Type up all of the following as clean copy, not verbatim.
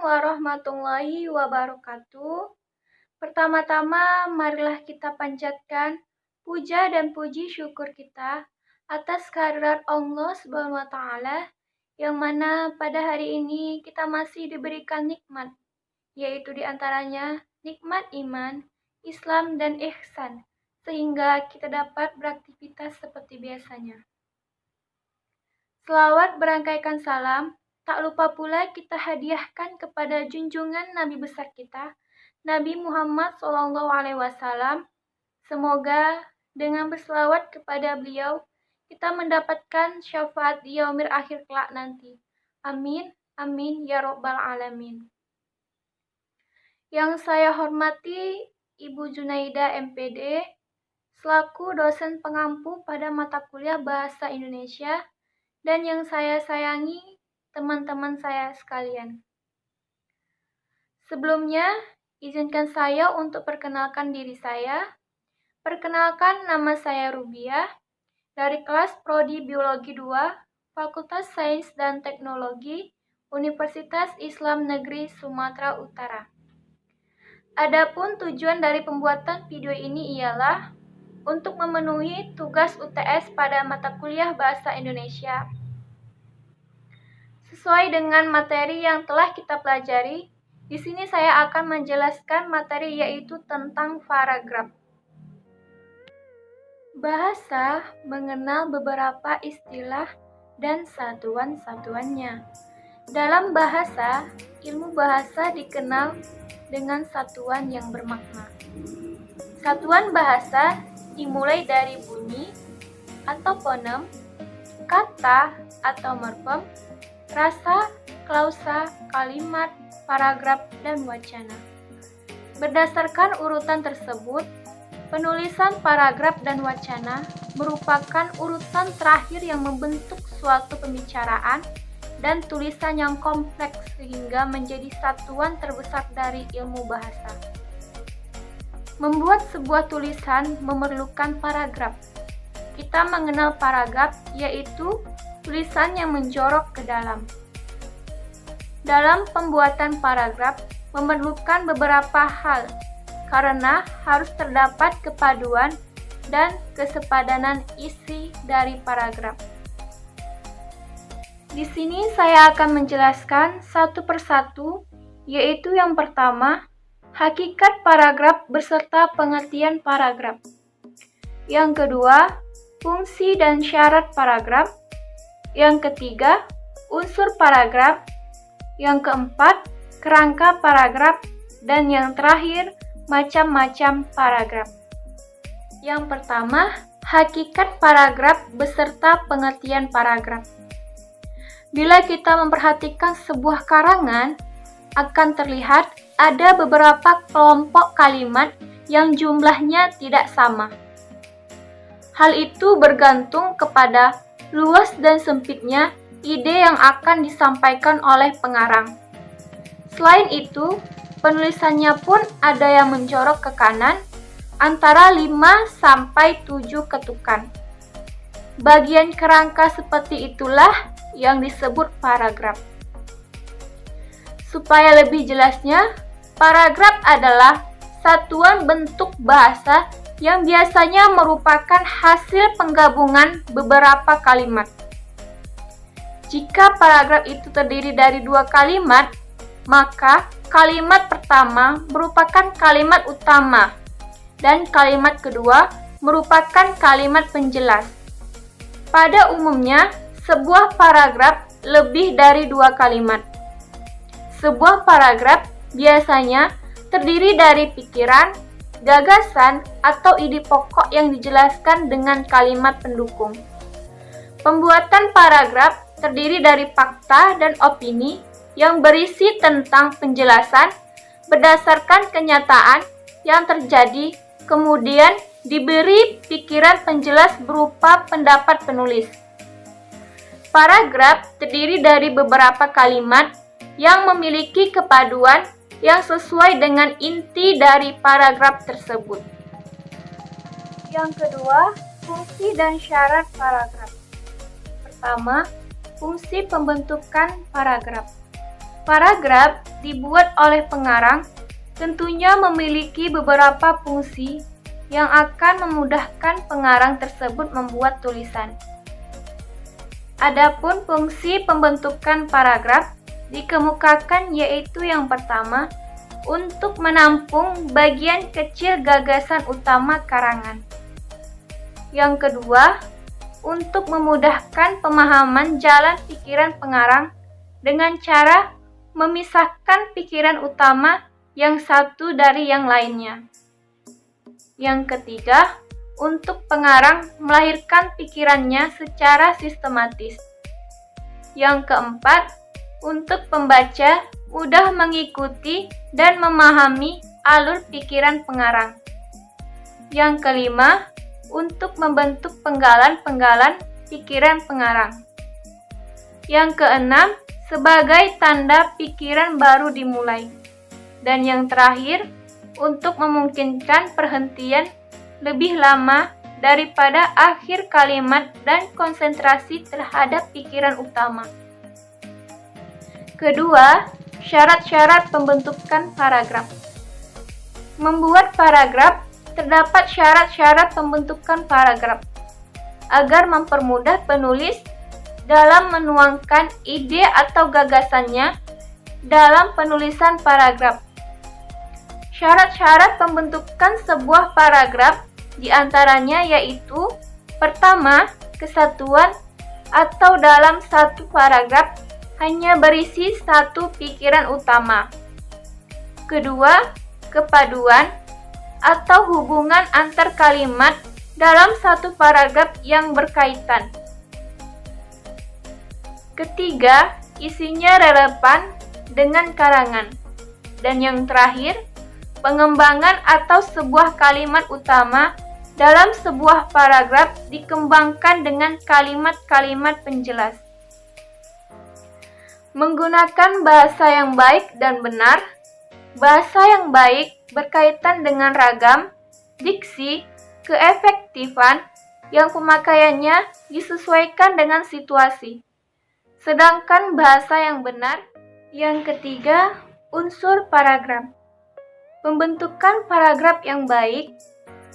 warahmatullahi wabarakatuh. Pertama-tama, marilah kita panjatkan puja dan puji syukur kita atas kehadirat Allah Subhanahu wa Ta'ala, yang mana pada hari ini kita masih diberikan nikmat, yaitu diantaranya nikmat iman, Islam, dan ihsan, sehingga kita dapat beraktivitas seperti biasanya. Selawat berangkaikan salam, tak lupa pula kita hadiahkan kepada junjungan Nabi besar kita, Nabi Muhammad SAW. Semoga dengan berselawat kepada beliau, kita mendapatkan syafaat di yaumil akhir kelak nanti. Amin, amin, ya Rabbal Alamin. Yang saya hormati Ibu Junaida MPD, selaku dosen pengampu pada mata kuliah Bahasa Indonesia, dan yang saya sayangi teman-teman saya sekalian. Sebelumnya, izinkan saya untuk perkenalkan diri saya. Perkenalkan, nama saya Rubiah, dari kelas Prodi Biologi 2, Fakultas Sains dan Teknologi, Universitas Islam Negeri Sumatera Utara. Adapun tujuan dari pembuatan video ini ialah untuk memenuhi tugas UTS pada mata kuliah Bahasa Indonesia. Sesuai dengan materi yang telah kita pelajari, di sini saya akan menjelaskan materi yaitu tentang paragraf. Bahasa mengenal beberapa istilah dan satuan-satuannya. Dalam bahasa, ilmu bahasa dikenal dengan satuan yang bermakna. Satuan bahasa dimulai dari bunyi atau fonem, kata atau morfem, rasa, klausa, kalimat, paragraf, dan wacana. Berdasarkan urutan tersebut, penulisan paragraf dan wacana merupakan urutan terakhir yang membentuk suatu pembicaraan dan tulisan yang kompleks sehingga menjadi satuan terbesar dari ilmu bahasa. Membuat sebuah tulisan memerlukan paragraf. Kita mengenal paragraf yaitu tulisan yang menjorok ke dalam. Dalam pembuatan paragraf memerlukan beberapa hal karena harus terdapat kepaduan dan kesepadanan isi dari paragraf. Di sini saya akan menjelaskan satu persatu, yaitu yang pertama, hakikat paragraf beserta pengertian paragraf. Yang kedua, fungsi dan syarat paragraf. Yang ketiga, unsur paragraf. Yang keempat, kerangka paragraf. Dan yang terakhir, macam-macam paragraf. Yang pertama, hakikat paragraf beserta pengertian paragraf. Bila kita memperhatikan sebuah karangan, akan terlihat ada beberapa kelompok kalimat yang jumlahnya tidak sama. Hal itu bergantung kepada luas dan sempitnya ide yang akan disampaikan oleh pengarang. Selain itu, penulisannya pun ada yang menjorok ke kanan antara 5 sampai 7 ketukan. Bagian kerangka seperti itulah yang disebut paragraf. Supaya lebih jelasnya, paragraf adalah satuan bentuk bahasa yang biasanya merupakan hasil penggabungan beberapa kalimat. Jika paragraf itu terdiri dari 2 kalimat, maka kalimat pertama merupakan kalimat utama dan kalimat kedua merupakan kalimat penjelas. Pada umumnya, sebuah paragraf lebih dari 2 kalimat. Sebuah paragraf biasanya terdiri dari pikiran, gagasan, atau ide pokok yang dijelaskan dengan kalimat pendukung. Pembuatan paragraf terdiri dari fakta dan opini yang berisi tentang penjelasan berdasarkan kenyataan yang terjadi, kemudian diberi pikiran penjelas berupa pendapat penulis. Paragraf terdiri dari beberapa kalimat yang memiliki kepaduan yang sesuai dengan inti dari paragraf tersebut. Yang kedua, fungsi dan syarat paragraf. Pertama, fungsi pembentukan paragraf. Paragraf dibuat oleh pengarang tentunya memiliki beberapa fungsi yang akan memudahkan pengarang tersebut membuat tulisan. Adapun fungsi pembentukan paragraf dikemukakan yaitu yang pertama, untuk menampung bagian kecil gagasan utama karangan. Yang kedua, untuk memudahkan pemahaman jalan pikiran pengarang dengan cara memisahkan pikiran utama yang satu dari yang lainnya. Yang ketiga, untuk pengarang melahirkan pikirannya secara sistematis. Yang keempat, untuk pembaca mudah mengikuti dan memahami alur pikiran pengarang. Yang kelima, untuk membentuk penggalan-penggalan pikiran pengarang. Yang keenam, sebagai tanda pikiran baru dimulai. Dan yang terakhir, untuk memungkinkan perhentian lebih lama daripada akhir kalimat dan konsentrasi terhadap pikiran utama. Kedua, syarat-syarat pembentukan paragraf. Membuat paragraf, terdapat syarat-syarat pembentukan paragraf agar mempermudah penulis dalam menuangkan ide atau gagasannya dalam penulisan paragraf. Syarat-syarat pembentukan sebuah paragraf diantaranya yaitu: pertama, kesatuan atau dalam satu paragraf hanya berisi satu pikiran utama. Kedua, kepaduan atau hubungan antar kalimat dalam satu paragraf yang berkaitan. Ketiga, isinya relevan dengan karangan. Dan yang terakhir, pengembangan atau sebuah kalimat utama dalam sebuah paragraf dikembangkan dengan kalimat-kalimat penjelas. Menggunakan bahasa yang baik dan benar. Bahasa yang baik berkaitan dengan ragam, diksi, keefektifan yang pemakaiannya disesuaikan dengan situasi. Sedangkan bahasa yang benar, yang ketiga, unsur paragraf. Pembentukan paragraf yang baik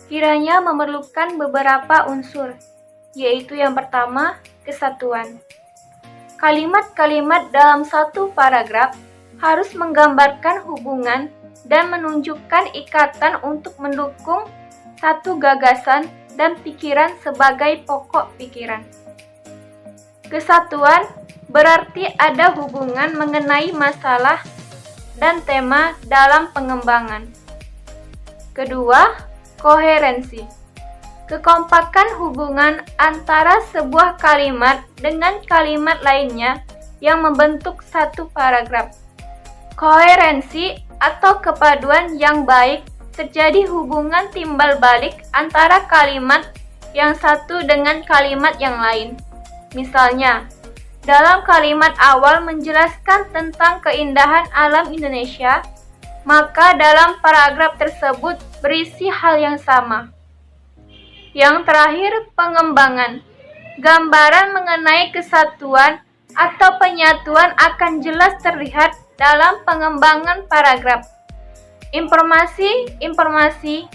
kiranya memerlukan beberapa unsur, yaitu yang pertama, kesatuan. Kalimat-kalimat dalam satu paragraf harus menggambarkan hubungan dan menunjukkan ikatan untuk mendukung satu gagasan dan pikiran sebagai pokok pikiran. Kesatuan berarti ada hubungan mengenai masalah dan tema dalam pengembangan. Kedua, koherensi. Kekompakan hubungan antara sebuah kalimat dengan kalimat lainnya yang membentuk satu paragraf. Koherensi atau kepaduan yang baik terjadi hubungan timbal balik antara kalimat yang satu dengan kalimat yang lain. Misalnya, dalam kalimat awal menjelaskan tentang keindahan alam Indonesia, maka dalam paragraf tersebut berisi hal yang sama. Yang terakhir, pengembangan. Gambaran mengenai kesatuan atau penyatuan akan jelas terlihat dalam pengembangan paragraf. Informasi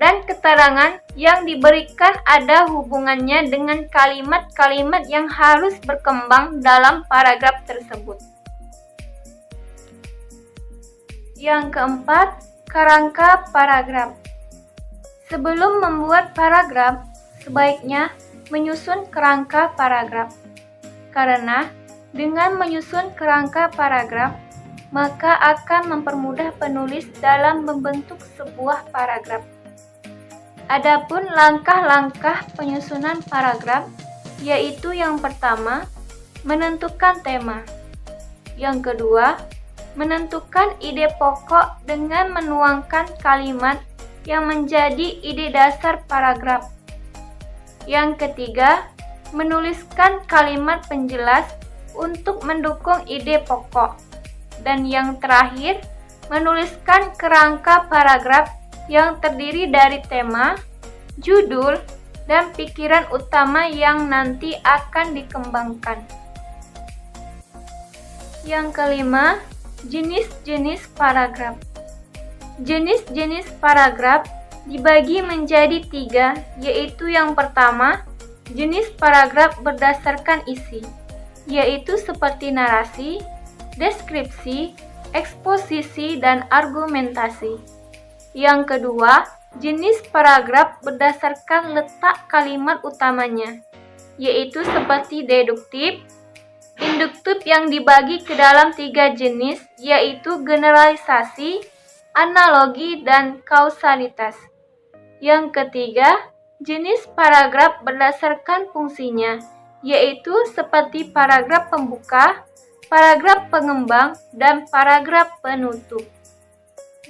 dan keterangan yang diberikan ada hubungannya dengan kalimat-kalimat yang harus berkembang dalam paragraf tersebut. Yang keempat, kerangka paragraf. Sebelum membuat paragraf, sebaiknya menyusun kerangka paragraf. Karena dengan menyusun kerangka paragraf, maka akan mempermudah penulis dalam membentuk sebuah paragraf. Adapun langkah-langkah penyusunan paragraf, yaitu yang pertama, menentukan tema. Yang kedua, menentukan ide pokok dengan menuangkan kalimat yang menjadi ide dasar paragraf. Yang ketiga, menuliskan kalimat penjelas untuk mendukung ide pokok. Dan yang terakhir, menuliskan kerangka paragraf yang terdiri dari tema, judul, dan pikiran utama yang nanti akan dikembangkan. Yang kelima, Jenis-jenis paragraf. Jenis-jenis paragraf dibagi menjadi 3, yaitu yang pertama, jenis paragraf berdasarkan isi, yaitu seperti narasi, deskripsi, eksposisi, dan argumentasi. Yang kedua, jenis paragraf berdasarkan letak kalimat utamanya, yaitu seperti deduktif, induktif yang dibagi ke dalam 3 jenis, yaitu generalisasi, analogi, dan kausalitas. Yang ketiga, jenis paragraf berdasarkan fungsinya, yaitu seperti paragraf pembuka, paragraf pengembang, dan paragraf penutup.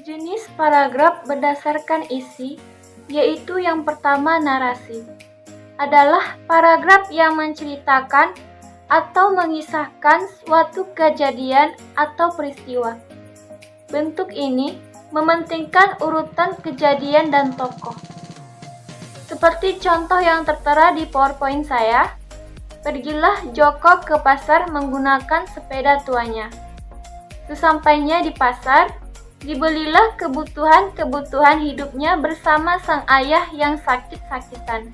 Jenis paragraf berdasarkan isi, yaitu yang pertama narasi, adalah paragraf yang menceritakan atau mengisahkan suatu kejadian atau peristiwa. Bentuk ini mementingkan urutan kejadian dan tokoh. Seperti contoh yang tertera di PowerPoint saya, pergilah Joko ke pasar menggunakan sepeda tuanya. Sesampainya di pasar, dibelilah kebutuhan-kebutuhan hidupnya bersama sang ayah yang sakit-sakitan.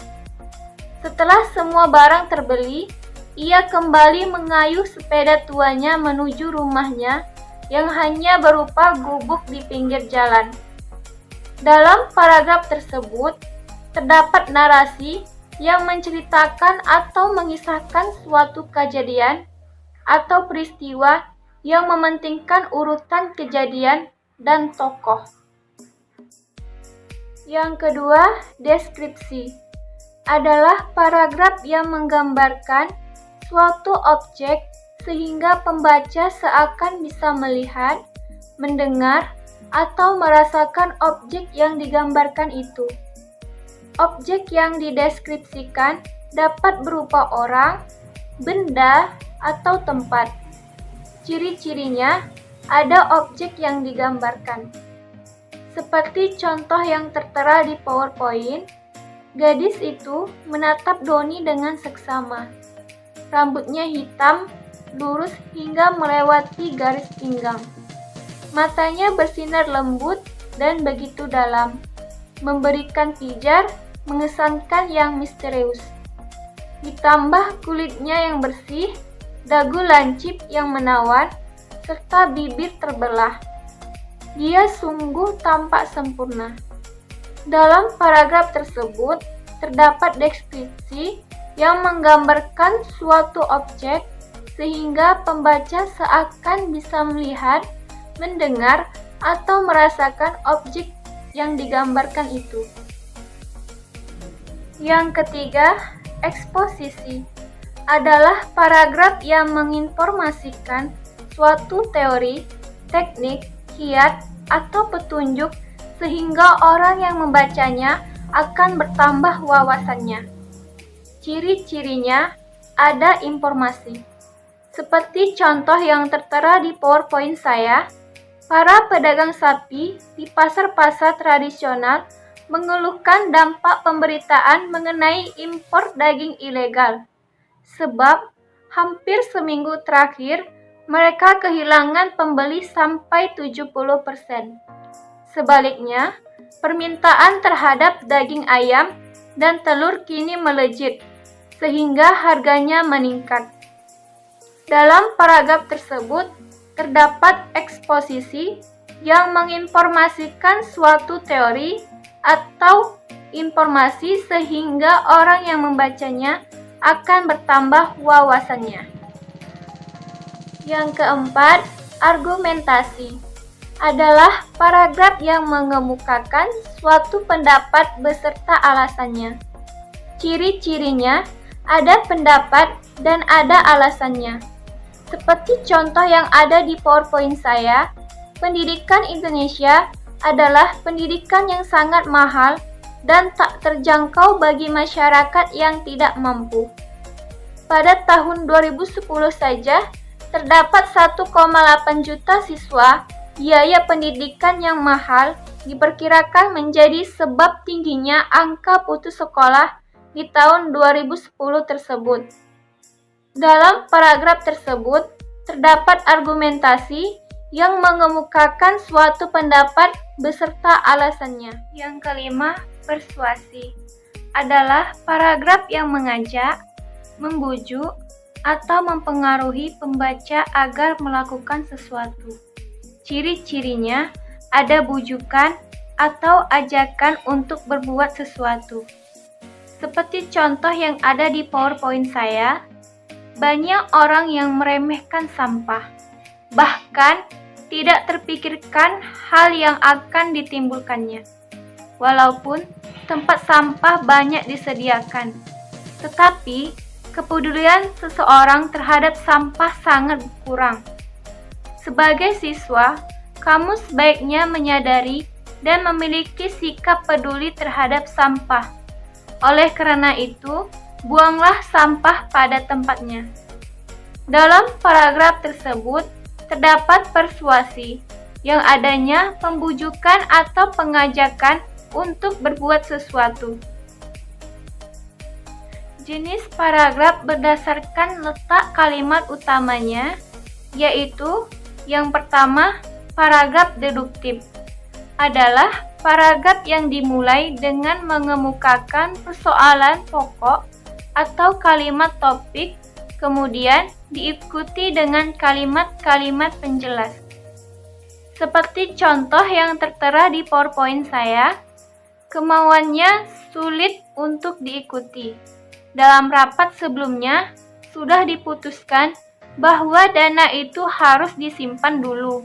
Setelah semua barang terbeli, ia kembali mengayuh sepeda tuanya menuju rumahnya yang hanya berupa gubuk di pinggir jalan. Dalam paragraf tersebut, terdapat narasi yang menceritakan atau mengisahkan suatu kejadian atau peristiwa yang mementingkan urutan kejadian dan tokoh. Yang kedua, deskripsi adalah paragraf yang menggambarkan suatu objek sehingga pembaca seakan bisa melihat, mendengar, atau merasakan objek yang digambarkan itu. Objek yang dideskripsikan dapat berupa orang, benda, atau tempat. Ciri-cirinya ada objek yang digambarkan. Seperti contoh yang tertera di PowerPoint, gadis itu menatap Doni dengan seksama. Rambutnya hitam, lurus hingga melewati garis pinggang. Matanya bersinar lembut dan begitu dalam, memberikan pijar, mengesankan yang misterius. Ditambah kulitnya yang bersih, dagu lancip yang menawan, serta bibir terbelah. Dia sungguh tampak sempurna. Dalam paragraf tersebut, terdapat deskripsi yang menggambarkan suatu objek sehingga pembaca seakan bisa melihat, mendengar, atau merasakan objek yang digambarkan itu. Yang ketiga, eksposisi adalah paragraf yang menginformasikan suatu teori, teknik, kiat, atau petunjuk sehingga orang yang membacanya akan bertambah wawasannya. Ciri-cirinya ada informasi. Seperti contoh yang tertera di PowerPoint saya, para pedagang sapi di pasar-pasar tradisional mengeluhkan dampak pemberitaan mengenai impor daging ilegal. Sebab hampir seminggu terakhir mereka kehilangan pembeli sampai 70%. Sebaliknya, permintaan terhadap daging ayam dan telur kini melejit, sehingga harganya meningkat. Dalam paragraf tersebut, terdapat eksposisi yang menginformasikan suatu teori atau informasi sehingga orang yang membacanya akan bertambah wawasannya. Yang keempat, argumentasi adalah paragraf yang mengemukakan suatu pendapat beserta alasannya. Ciri-cirinya ada pendapat dan ada alasannya. Seperti contoh yang ada di PowerPoint saya, pendidikan Indonesia adalah pendidikan yang sangat mahal dan tak terjangkau bagi masyarakat yang tidak mampu. Pada tahun 2010 saja, terdapat 1,8 juta siswa. Biaya pendidikan yang mahal diperkirakan menjadi sebab tingginya angka putus sekolah di tahun 2010 tersebut. Dalam paragraf tersebut, terdapat argumentasi yang mengemukakan suatu pendapat beserta alasannya. Yang kelima, persuasi adalah paragraf yang mengajak, membujuk, atau mempengaruhi pembaca agar melakukan sesuatu. Ciri-cirinya ada bujukan atau ajakan untuk berbuat sesuatu. Seperti contoh yang ada di PowerPoint saya, banyak orang yang meremehkan sampah, bahkan tidak terpikirkan hal yang akan ditimbulkannya. Walaupun tempat sampah banyak disediakan, tetapi kepedulian seseorang terhadap sampah sangat kurang. Sebagai siswa, kamu sebaiknya menyadari dan memiliki sikap peduli terhadap sampah. Oleh karena itu, buanglah sampah pada tempatnya. Dalam paragraf tersebut, terdapat persuasi yang adanya pembujukan atau pengajakan untuk berbuat sesuatu. Jenis paragraf berdasarkan letak kalimat utamanya, yaitu yang pertama, paragraf deduktif adalah paragraf yang dimulai dengan mengemukakan persoalan pokok atau kalimat topik, kemudian diikuti dengan kalimat-kalimat penjelas. Seperti contoh yang tertera di PowerPoint saya, kemauannya sulit untuk diikuti. Dalam rapat sebelumnya, sudah diputuskan bahwa dana itu harus disimpan dulu.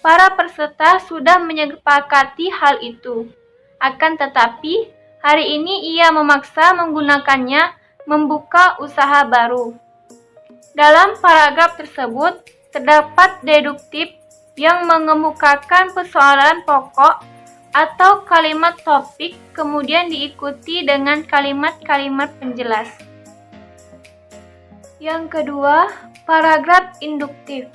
Para peserta sudah menyepakati hal itu. Akan tetapi, hari ini ia memaksa menggunakannya membuka usaha baru. Dalam paragraf tersebut, terdapat deduktif yang mengemukakan persoalan pokok atau kalimat topik, kemudian diikuti dengan kalimat-kalimat penjelas. Yang kedua, paragraf induktif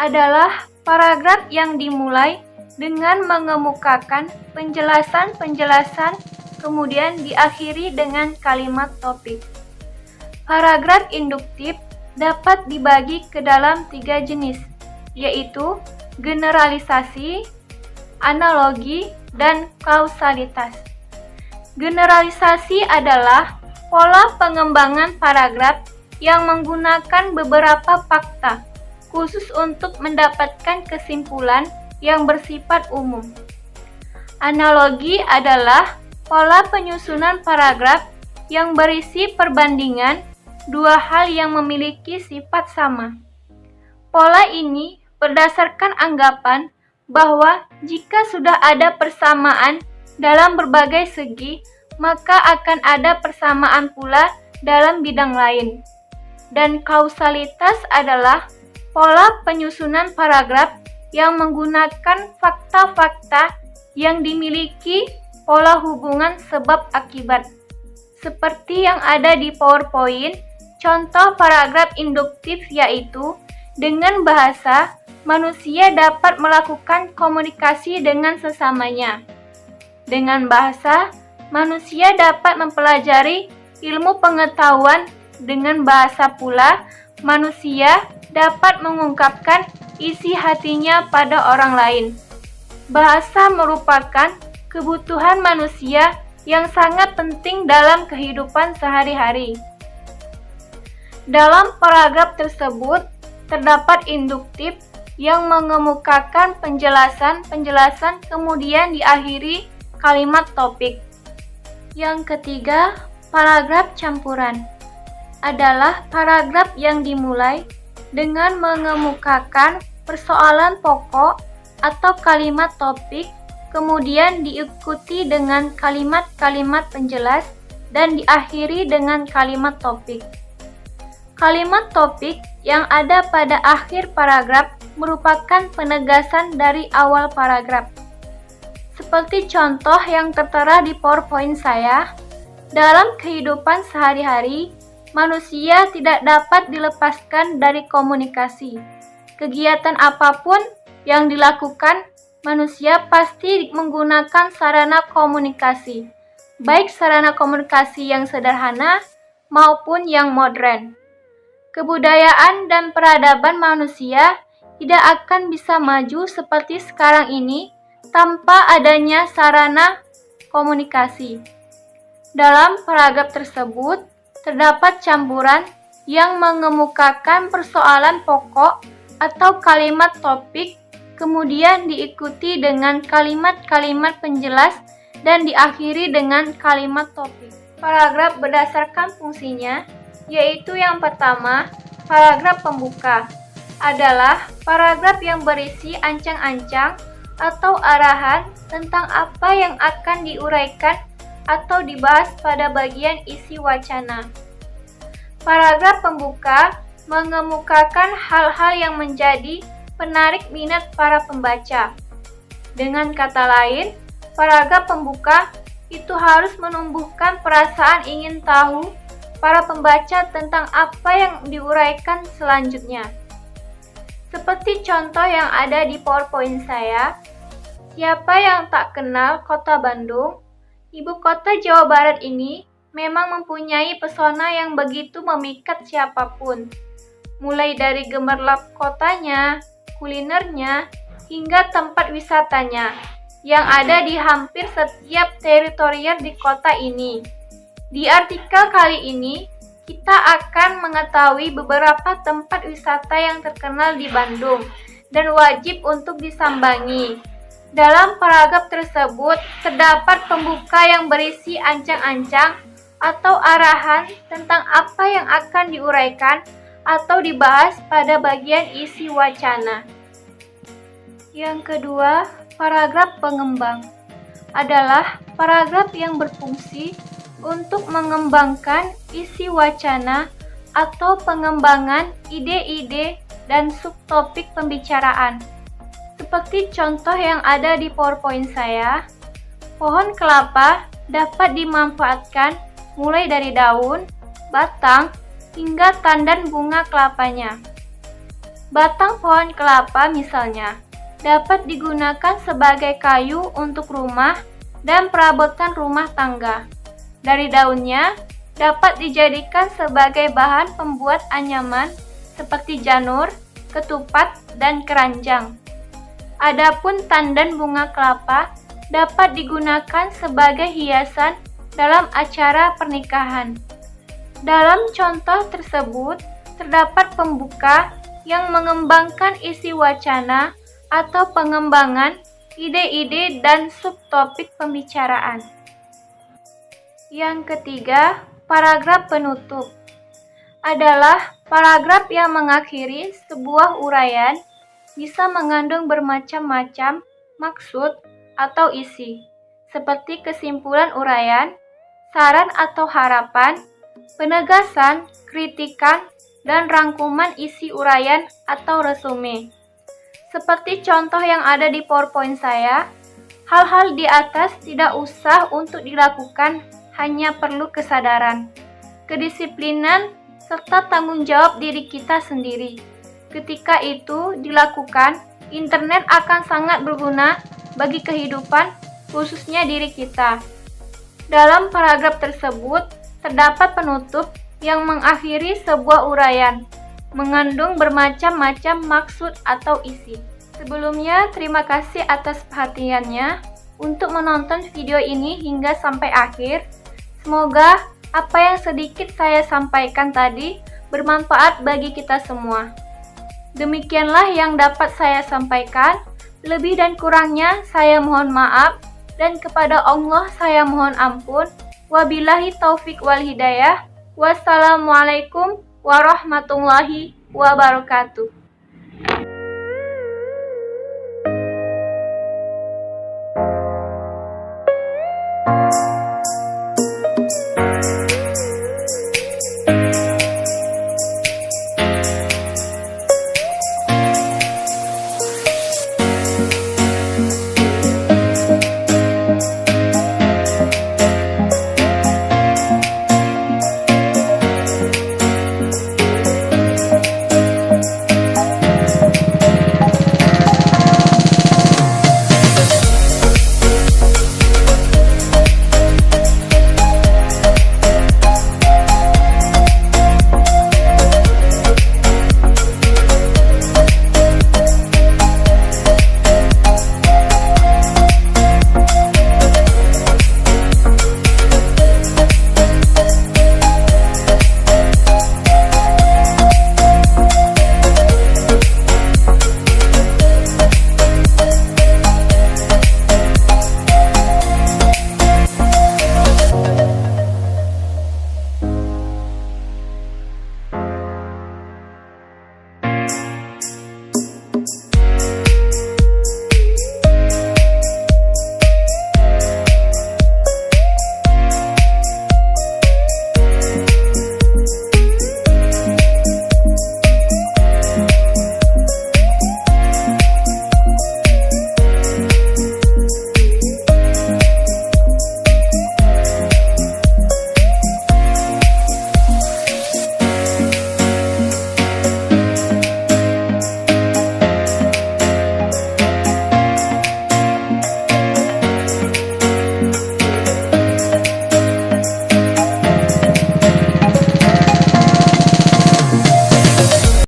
adalah paragraf yang dimulai dengan mengemukakan penjelasan-penjelasan, kemudian diakhiri dengan kalimat topik. Paragraf induktif dapat dibagi ke dalam 3 jenis, yaitu generalisasi, analogi, dan kausalitas. Generalisasi adalah pola pengembangan paragraf yang menggunakan beberapa fakta khusus untuk mendapatkan kesimpulan yang bersifat umum. Analogi adalah pola penyusunan paragraf yang berisi perbandingan dua hal yang memiliki sifat sama. Pola ini berdasarkan anggapan bahwa jika sudah ada persamaan dalam berbagai segi, maka akan ada persamaan pula dalam bidang lain. Dan kausalitas adalah pola penyusunan paragraf yang menggunakan fakta-fakta yang dimiliki pola hubungan sebab akibat. Seperti yang ada di PowerPoint, contoh paragraf induktif yaitu dengan bahasa, manusia dapat melakukan komunikasi dengan sesamanya. Dengan bahasa, manusia dapat mempelajari ilmu pengetahuan. Dengan bahasa pula, manusia dapat mengungkapkan isi hatinya pada orang lain. Bahasa merupakan kebutuhan manusia yang sangat penting dalam kehidupan sehari-hari. Dalam paragraf tersebut, terdapat induktif yang mengemukakan penjelasan-penjelasan kemudian diakhiri kalimat topik. Yang ketiga, paragraf campuran adalah paragraf yang dimulai dengan mengemukakan persoalan pokok atau kalimat topik, kemudian diikuti dengan kalimat-kalimat penjelas dan diakhiri dengan kalimat topik. Kalimat topik yang ada pada akhir paragraf merupakan penegasan dari awal paragraf. Seperti contoh yang tertera di PowerPoint saya, dalam kehidupan sehari-hari, manusia tidak dapat dilepaskan dari komunikasi. Kegiatan apapun yang dilakukan, manusia pasti menggunakan sarana komunikasi, baik sarana komunikasi yang sederhana maupun yang modern. Kebudayaan dan peradaban manusia tidak akan bisa maju seperti sekarang ini tanpa adanya sarana komunikasi. Dalam paragraf tersebut, terdapat campuran yang mengemukakan persoalan pokok atau kalimat topik, kemudian diikuti dengan kalimat-kalimat penjelas dan diakhiri dengan kalimat topik. Paragraf berdasarkan fungsinya, yaitu yang pertama, paragraf pembuka adalah paragraf yang berisi ancang-ancang atau arahan tentang apa yang akan diuraikan atau dibahas pada bagian isi wacana. Paragraf pembuka mengemukakan hal-hal yang menjadi penarik minat para pembaca. Dengan kata lain, paragraf pembuka itu harus menumbuhkan perasaan ingin tahu para pembaca tentang apa yang diuraikan selanjutnya. Seperti contoh yang ada di PowerPoint saya, siapa yang tak kenal kota Bandung? Ibu kota Jawa Barat ini memang mempunyai pesona yang begitu memikat siapapun. Mulai dari gemerlap kotanya, kulinernya, hingga tempat wisatanya yang ada di hampir setiap teritorial di kota ini. Di artikel kali ini, kita akan mengetahui beberapa tempat wisata yang terkenal di Bandung dan wajib untuk disambangi. Dalam paragraf tersebut, terdapat pembuka yang berisi ancang-ancang atau arahan tentang apa yang akan diuraikan atau dibahas pada bagian isi wacana. Yang kedua, paragraf pengembang adalah paragraf yang berfungsi untuk mengembangkan isi wacana atau pengembangan ide-ide dan subtopik pembicaraan. Seperti contoh yang ada di PowerPoint saya, pohon kelapa dapat dimanfaatkan mulai dari daun, batang, hingga tandan bunga kelapanya. Batang pohon kelapa misalnya dapat digunakan sebagai kayu untuk rumah dan perabotan rumah tangga. Dari daunnya dapat dijadikan sebagai bahan pembuat anyaman seperti janur, ketupat, dan keranjang. Adapun tandan bunga kelapa dapat digunakan sebagai hiasan dalam acara pernikahan. Dalam contoh tersebut, terdapat pembuka yang mengembangkan isi wacana atau pengembangan ide-ide dan subtopik pembicaraan. Yang ketiga, paragraf penutup adalah paragraf yang mengakhiri sebuah uraian bisa mengandung bermacam-macam maksud atau isi, seperti kesimpulan uraian, saran atau harapan, penegasan, kritikan, dan rangkuman isi uraian atau resume. Seperti contoh yang ada di PowerPoint saya, hal-hal di atas tidak usah untuk dilakukan, hanya perlu kesadaran, kedisiplinan, serta tanggung jawab diri kita sendiri. Ketika itu dilakukan, internet akan sangat berguna bagi kehidupan, khususnya diri kita. Dalam paragraf tersebut, terdapat penutup yang mengakhiri sebuah uraian, mengandung bermacam-macam maksud atau isi. Sebelumnya, terima kasih atas perhatiannya untuk menonton video ini hingga sampai akhir. Semoga apa yang sedikit saya sampaikan tadi bermanfaat bagi kita semua. Demikianlah yang dapat saya sampaikan. Lebih dan kurangnya saya mohon maaf, dan kepada Allah saya mohon ampun. Wabillahi taufik wal hidayah. Wassalamualaikum warahmatullahi wabarakatuh.